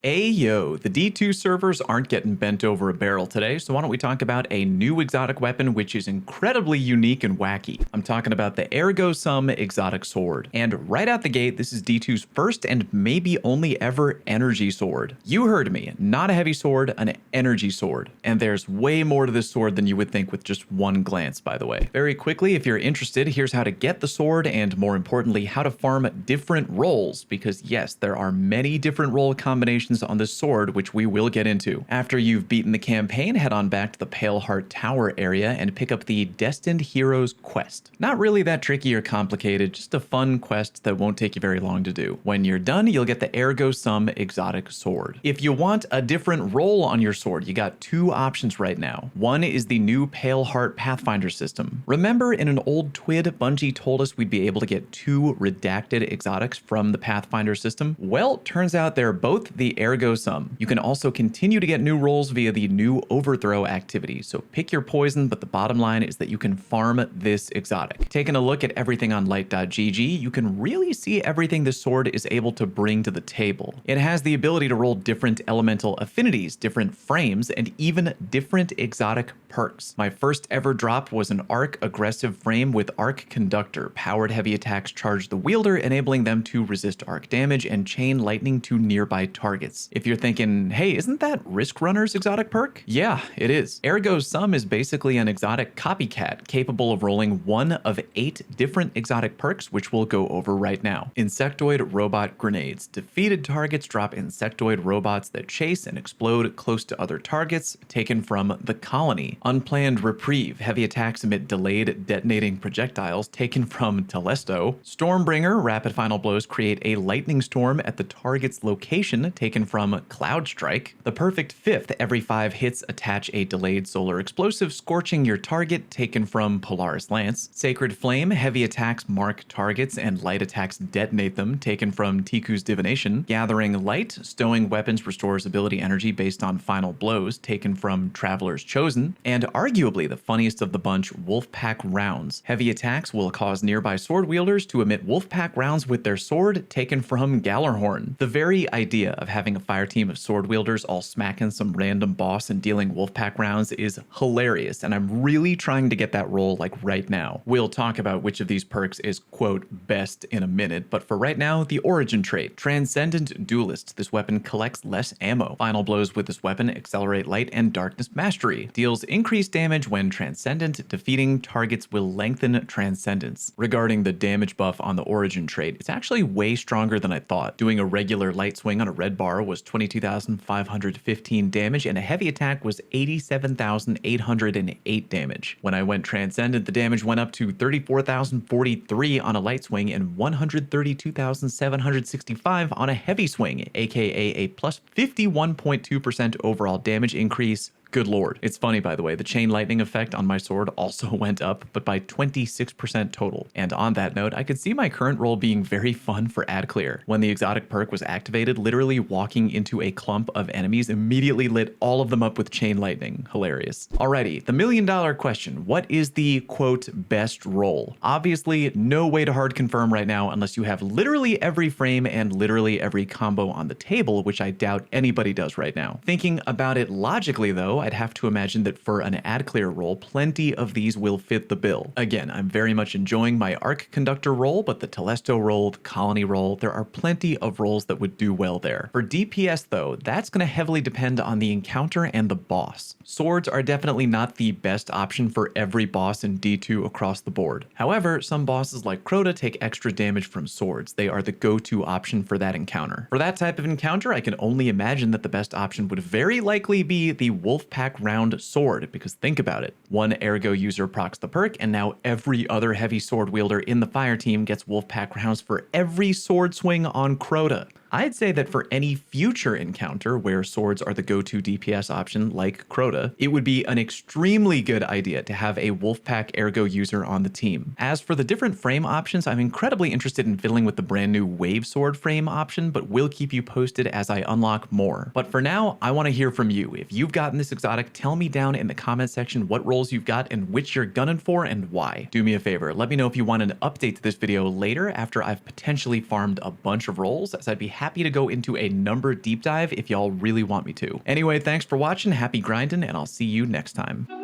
Ayo, the D2 servers aren't getting bent over a barrel today, so why don't we talk about a new exotic weapon which is incredibly unique and wacky. I'm talking about the Ergo Sum Exotic Sword. And right out the gate, this is D2's first and maybe only ever energy sword. You heard me, not a heavy sword, an energy sword. And there's way more to this sword than you would think with just one glance, by the way. Very quickly, if you're interested, here's how to get the sword and more importantly, how to farm different roles, because yes, there are many different role combinations on this sword, which we will get into. After you've beaten the campaign, head on back to the Pale Heart Tower area and pick up the Destined Heroes quest. Not really that tricky or complicated, just a fun quest that won't take you very long to do. When you're done, you'll get the Ergo Sum Exotic Sword. If you want a different role on your sword, you got two options right now. One is the new Pale Heart Pathfinder system. Remember in an old TWID, Bungie told us we'd be able to get two redacted exotics from the Pathfinder system? Well, turns out they're both the Ergo Sum. You can also continue to get new roles via the new Overthrow activity, so pick your poison, but the bottom line is that you can farm this exotic. Taking a look at everything on light.gg, you can really see everything this sword is able to bring to the table. It has the ability to roll different elemental affinities, different frames, and even different exotic perks. My first ever drop was an arc aggressive frame with Arc Conductor. Powered heavy attacks charge the wielder, enabling them to resist arc damage and chain lightning to nearby targets. If you're thinking, hey, isn't that Risk Runner's exotic perk? Yeah, it is. Ergo Sum is basically an exotic copycat capable of rolling one of 8 different exotic perks, which we'll go over right now. Insectoid Robot Grenades. Defeated targets drop insectoid robots that chase and explode close to other targets, taken from the Colony. Unplanned Reprieve. Heavy attacks emit delayed detonating projectiles, taken from Telesto. Stormbringer. Rapid final blows create a lightning storm at the target's location, taken from Cloud Strike. The Perfect Fifth. Every 5 hits attach a delayed solar explosive, scorching your target, taken from Polaris Lance. Sacred Flame. Heavy attacks mark targets and light attacks detonate them, taken from Tiku's Divination. Gathering Light. Stowing weapons restores ability energy based on final blows, taken from Traveler's Chosen. And arguably the funniest of the bunch, Wolfpack Rounds. Heavy attacks will cause nearby sword wielders to emit Wolfpack rounds with their sword, taken from Gallarhorn. The very idea of having a fire team of sword wielders all smacking some random boss and dealing Wolfpack rounds is hilarious, and I'm really trying to get that role like right now. We'll talk about which of these perks is quote best in a minute, but for right now, the origin trait. Transcendent Duelist. This weapon collects less ammo. Final blows with this weapon accelerate light and darkness mastery. Deals increased damage when transcendent. Defeating targets will lengthen transcendence. Regarding the damage buff on the origin trait, it's actually way stronger than I thought. Doing a regular light swing on a red bar was 22,515 damage, and a heavy attack was 87,808 damage. When I went transcendent, the damage went up to 34,043 on a light swing and 132,765 on a heavy swing, aka a plus 51.2% overall damage increase. Good lord. It's funny, by the way, the chain lightning effect on my sword also went up, but by 26% total. And on that note, I could see my current role being very fun for ad clear. When the exotic perk was activated, literally walking into a clump of enemies immediately lit all of them up with chain lightning. Hilarious. Alrighty, the $1,000,000 question. What is the, quote, best role? Obviously, no way to hard confirm right now unless you have literally every frame and literally every combo on the table, which I doubt anybody does right now. Thinking about it logically, though, I'd have to imagine that for an ad clear role, plenty of these will fit the bill. Again, I'm very much enjoying my Arc Conductor role, but the Telesto role, the Colony role, there are plenty of roles that would do well there. For DPS though, that's going to heavily depend on the encounter and the boss. Swords are definitely not the best option for every boss in D2 across the board. However, some bosses like Crota take extra damage from swords. They are the go-to option for that encounter. For that type of encounter, I can only imagine that the best option would very likely be the Wolfpack Round sword, because think about it. One Ergo user procs the perk, and now every other heavy sword wielder in the fire team gets Wolfpack rounds for every sword swing on Crota. I'd say that for any future encounter where swords are the go-to DPS option like Crota, it would be an extremely good idea to have a Wolfpack Ergo user on the team. As for the different frame options, I'm incredibly interested in fiddling with the brand new Wave Sword frame option, but will keep you posted as I unlock more. But for now, I want to hear from you. If you've gotten this exotic, tell me down in the comment section what roles you've got and which you're gunning for and why. Do me a favor, let me know if you want an update to this video later after I've potentially farmed a bunch of roles, as I'd be happy to go into a number deep dive if y'all really want me to. Anyway, thanks for watching, happy grinding, and I'll see you next time.